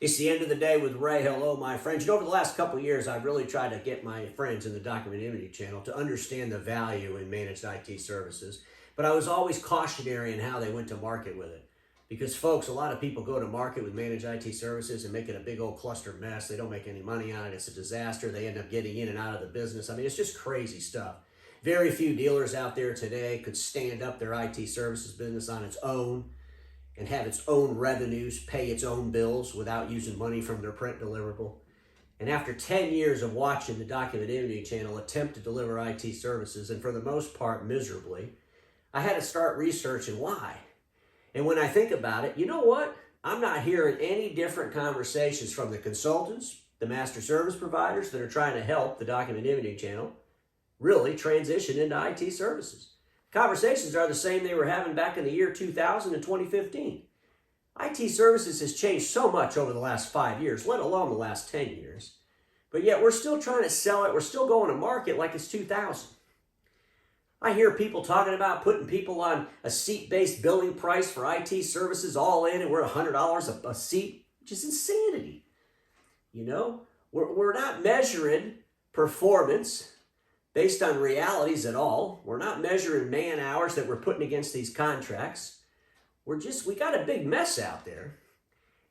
It's the end of the day with Ray. Hello, my friends. You know, over the last couple of years, I've really tried to get my friends in the Document Imaging channel to understand the value in managed IT services. But I was always cautionary in how they went to market with it. Because, folks, a lot of people go to market with managed IT services and make it a big old cluster mess. They don't make any money on it. It's a disaster. They end up getting in and out of the business. I mean, it's just crazy stuff. Very few dealers out there today could stand up their IT services business on its own and have its own revenues, pay its own bills without using money from their print deliverable. And after 10 years of watching the Document Imaging channel attempt to deliver IT services, and for the most part miserably, I had to start researching why. And when I think about it, you know what? I'm not hearing any different conversations from the consultants, the master service providers that are trying to help the Document Imaging channel really transition into IT services. Conversations are the same they were having back in the year 2000 and 2015. IT services has changed so much over the last 5 years, let alone the last 10 years. But yet we're still trying to sell it. We're still going to market like it's 2000. I hear people talking about putting people on a seat-based billing price for IT services all in, and we're $100 a seat, which is insanity. You know, we're not measuring performance based on realities at all. We're not measuring man hours that we're putting against these contracts. We got a big mess out there.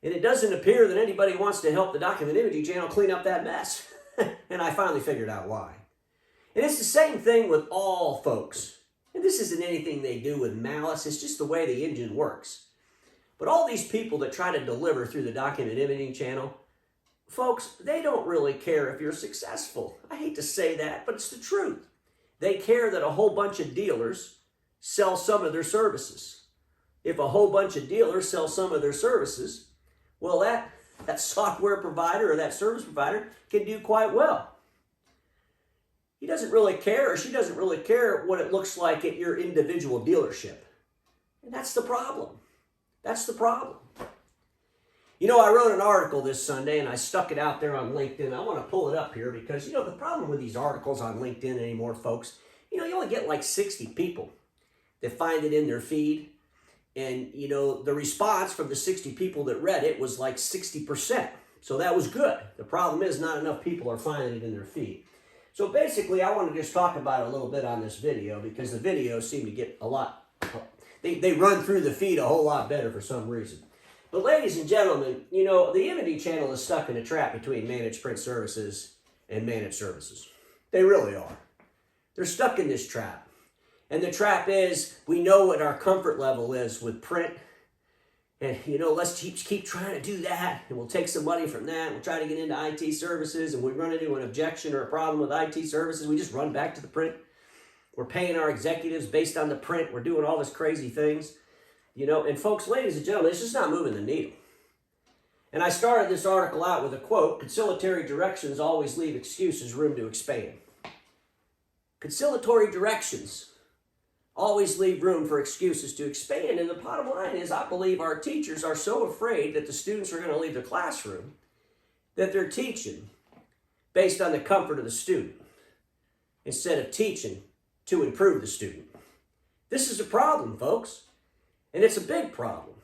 And it doesn't appear that anybody wants to help the Document Imaging channel clean up that mess. And I finally figured out why. And it's the same thing with all folks. And this isn't anything they do with malice. It's just the way the engine works. But all these people that try to deliver through the Document Imaging channel, folks, they don't really care if you're successful. I hate to say that, but it's the truth. They care that a whole bunch of dealers sell some of their services. If a whole bunch of dealers sell some of their services, well, that software provider or that service provider can do quite well. He doesn't really care, or she doesn't really care what it looks like at your individual dealership. And that's the problem. That's the problem. You know, I wrote an article this Sunday and I stuck it out there on LinkedIn. I want to pull it up here because, you know, the problem with these articles on LinkedIn anymore, folks, you know, you only get like 60 people that find it in their feed. And, you know, the response from the 60 people that read it was like 60%. So that was good. The problem is not enough people are finding it in their feed. So basically, I want to just talk about it a little bit on this video because the videos seem to get a lot, they run through the feed a whole lot better for some reason. But ladies and gentlemen, you know, the Imaging channel is stuck in a trap between managed print services and managed services. They really are. They're stuck in this trap. And the trap is, we know what our comfort level is with print. And, you know, let's keep trying to do that. And we'll take some money from that. We'll try to get into IT services. And we run into an objection or a problem with IT services. We just run back to the print. We're paying our executives based on the print. We're doing all this crazy things. You know, and folks, ladies and gentlemen, it's just not moving the needle. And I started this article out with a quote: conciliatory directions always leave excuses room to expand. Conciliatory directions always leave room for excuses to expand. And the bottom line is, I believe our teachers are so afraid that the students are going to leave the classroom that they're teaching based on the comfort of the student instead of teaching to improve the student. This is a problem, folks. And it's a big problem.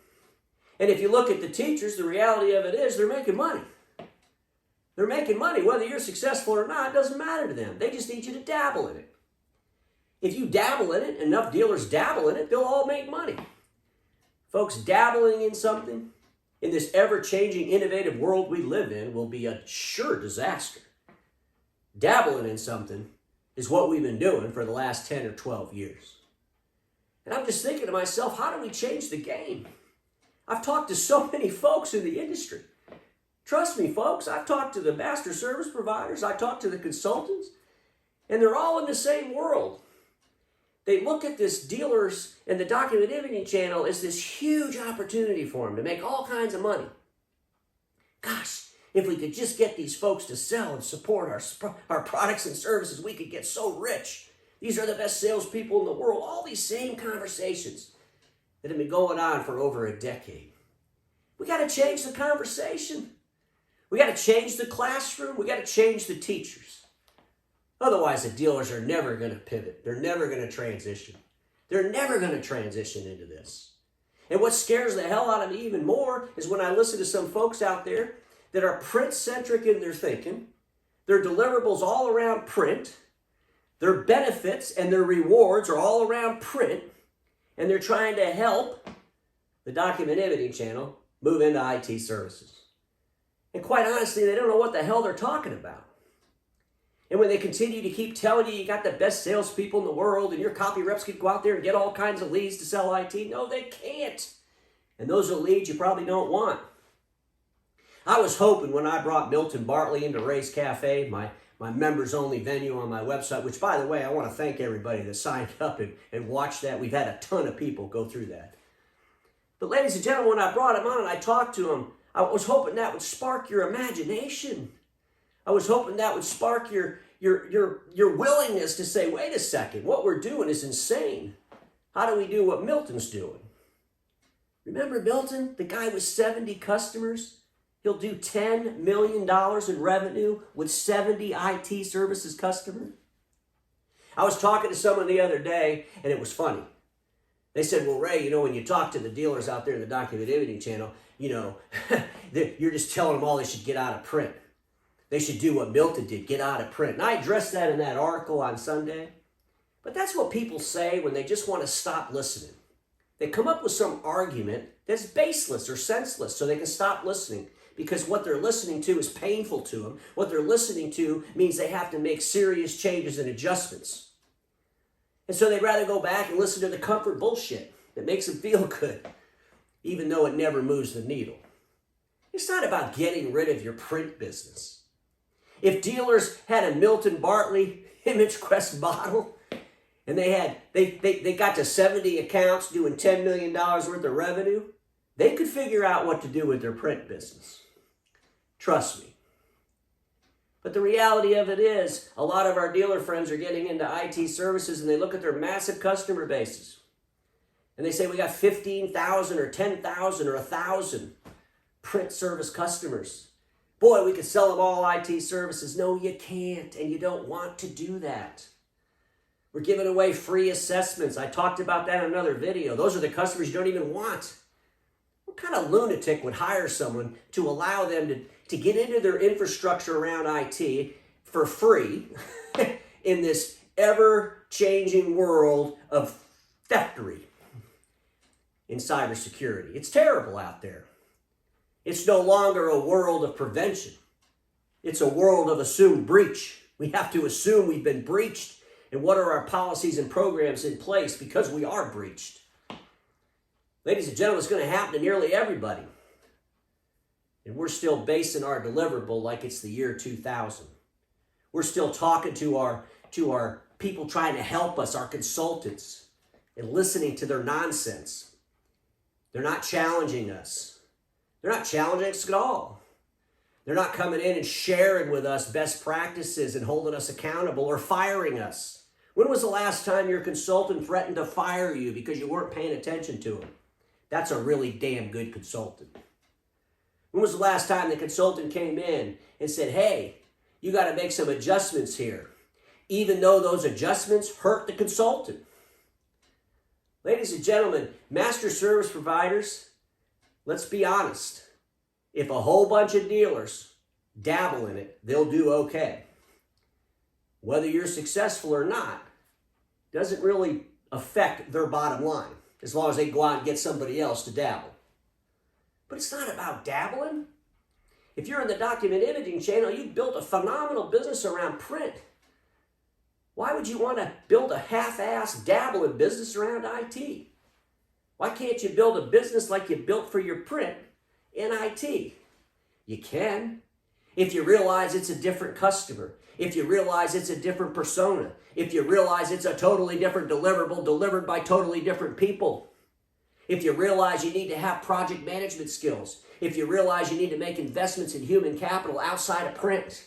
And if you look at the teachers, the reality of it is they're making money. They're making money. Whether you're successful or not, it doesn't matter to them. They just need you to dabble in it. If you dabble in it, enough dealers dabble in it, they'll all make money. Folks, dabbling in something in this ever-changing, innovative world we live in will be a sure disaster. Dabbling in something is what we've been doing for the last 10 or 12 years. And I'm just thinking to myself, how do we change the game? I've talked to so many folks in the industry. Trust me, folks, I've talked to the master service providers, I talked to the consultants, and they're all in the same world. They look at this dealers and the Document Imaging channel as this huge opportunity for them to make all kinds of money. Gosh, if we could just get these folks to sell and support our products and services, we could get so rich. These are the best salespeople in the world. All these same conversations that have been going on for over a decade. We got to change the conversation. We got to change the classroom. We got to change the teachers. Otherwise, the dealers are never going to pivot. They're never going to transition. They're never going to transition into this. And what scares the hell out of me even more is when I listen to some folks out there that are print-centric in their thinking, their deliverables all around print, their benefits and their rewards are all around print, and they're trying to help the Document Imaging channel move into IT services. And quite honestly, they don't know what the hell they're talking about. And when they continue to keep telling you got the best salespeople in the world and your copy reps can go out there and get all kinds of leads to sell IT, no, they can't. And those are leads you probably don't want. I was hoping when I brought Milton Bartley into Ray's Cafe, my members-only venue on my website, which, by the way, I want to thank everybody that signed up and watched that. We've had a ton of people go through that. But ladies and gentlemen, when I brought him on and I talked to him, I was hoping that would spark your imagination. I was hoping that would spark your willingness to say, wait a second, what we're doing is insane. How do we do what Milton's doing? Remember Milton, the guy with 70 customers? He'll do $10 million in revenue with 70 IT services customers. I was talking to someone the other day, and it was funny. They said, well, Ray, when you talk to the dealers out there in the Document Imaging channel, you're just telling them all they should get out of print. They should do what Milton did, get out of print. And I addressed that in that article on Sunday. But that's what people say when they just want to stop listening. They come up with some argument that's baseless or senseless so they can stop listening because what they're listening to is painful to them. What they're listening to means they have to make serious changes and adjustments. And so they'd rather go back and listen to the comfort bullshit that makes them feel good, even though it never moves the needle. It's not about getting rid of your print business. If dealers had a Milton Bartley ImageQuest model and they got to 70 accounts doing $10 million worth of revenue, they could figure out what to do with their print business. Trust me. But the reality of it is, a lot of our dealer friends are getting into IT services and they look at their massive customer bases. And they say, we got 15,000 or 10,000 or 1,000 print service customers. Boy, we could sell them all IT services. No, you can't, and you don't want to do that. We're giving away free assessments. I talked about that in another video. Those are the customers you don't even want. What kind of lunatic would hire someone to allow them to get into their infrastructure around IT for free in this ever-changing world of theftery in cybersecurity? It's terrible out there. It's no longer a world of prevention. It's a world of assumed breach. We have to assume we've been breached. And what are our policies and programs in place because we are breached? Ladies and gentlemen, it's going to happen to nearly everybody. And we're still basing our deliverable like it's the year 2000. We're still talking to our people trying to help us, our consultants, and listening to their nonsense. They're not challenging us. They're not challenging us at all. They're not coming in and sharing with us best practices and holding us accountable or firing us. When was the last time your consultant threatened to fire you because you weren't paying attention to him? That's a really damn good consultant. When was the last time the consultant came in and said, hey, you got to make some adjustments here, even though those adjustments hurt the consultant? Ladies and gentlemen, master service providers, let's be honest. If a whole bunch of dealers dabble in it, they'll do okay. Whether you're successful or not doesn't really affect their bottom line, as long as they go out and get somebody else to dabble. But it's not about dabbling. If you're in the Document Imaging channel, you've built a phenomenal business around print. Why would you want to build a half-assed dabbling business around IT? Why can't you build a business like you built for your print in IT? You can. If you realize it's a different customer, if you realize it's a different persona, if you realize it's a totally different deliverable delivered by totally different people, if you realize you need to have project management skills, if you realize you need to make investments in human capital outside of print,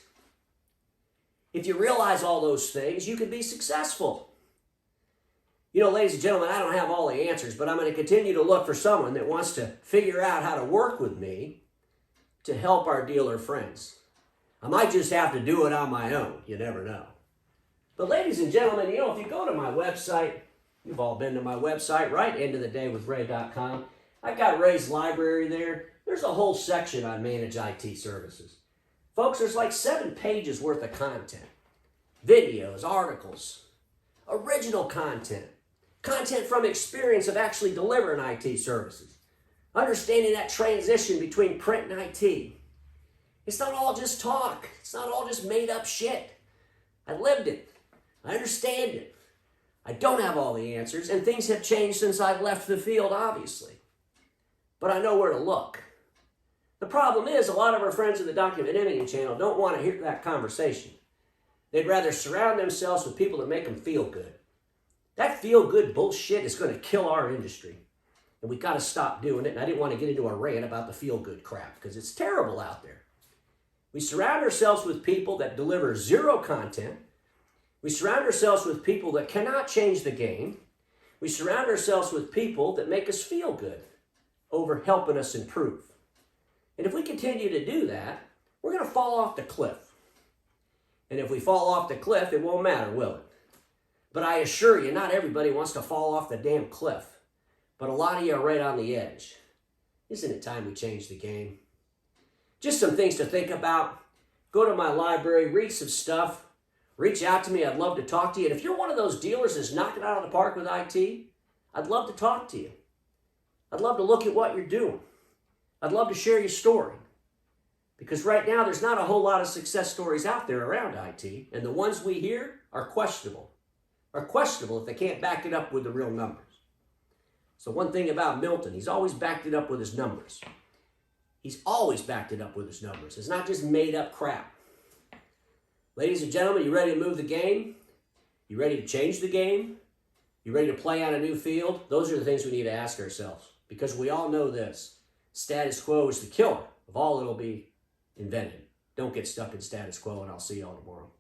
if you realize all those things, you can be successful. Ladies and gentlemen, I don't have all the answers, but I'm going to continue to look for someone that wants to figure out how to work with me to help our dealer friends. I might just have to do it on my own. You never know. But ladies and gentlemen, if you go to my website, you've all been to my website, right? endofthedayWithRay.com. I got Ray's library there. There's a whole section on managed IT services. Folks, there's like 7 pages worth of content. Videos, articles, original content, content from experience of actually delivering IT services, understanding that transition between print and IT. It's not all just talk. It's not all just made up shit. I lived it. I understand it. I don't have all the answers, and things have changed since I left the field, obviously. But I know where to look. The problem is, a lot of our friends in the Document Imaging channel don't want to hear that conversation. They'd rather surround themselves with people that make them feel good. That feel-good bullshit is going to kill our industry. And we got to stop doing it. And I didn't want to get into a rant about the feel-good crap, because it's terrible out there. We surround ourselves with people that deliver zero content. We surround ourselves with people that cannot change the game. We surround ourselves with people that make us feel good over helping us improve. And if we continue to do that, we're going to fall off the cliff. And if we fall off the cliff, it won't matter, will it? But I assure you, not everybody wants to fall off the damn cliff. But a lot of you are right on the edge. Isn't it time we change the game? Just some things to think about. Go to my library, read some stuff. Reach out to me. I'd love to talk to you. And if you're one of those dealers that's knocking it out of the park with IT, I'd love to talk to you. I'd love to look at what you're doing. I'd love to share your story. Because right now, there's not a whole lot of success stories out there around IT, and the ones we hear are questionable. Are questionable if they can't back it up with the real numbers. So one thing about Milton, he's always backed it up with his numbers. He's always backed it up with his numbers. It's not just made up crap. Ladies and gentlemen, you ready to move the game? You ready to change the game? You ready to play on a new field? Those are the things we need to ask ourselves. Because we all know this. Status quo is the killer of all that'll be invented. Don't get stuck in status quo, and I'll see you all tomorrow.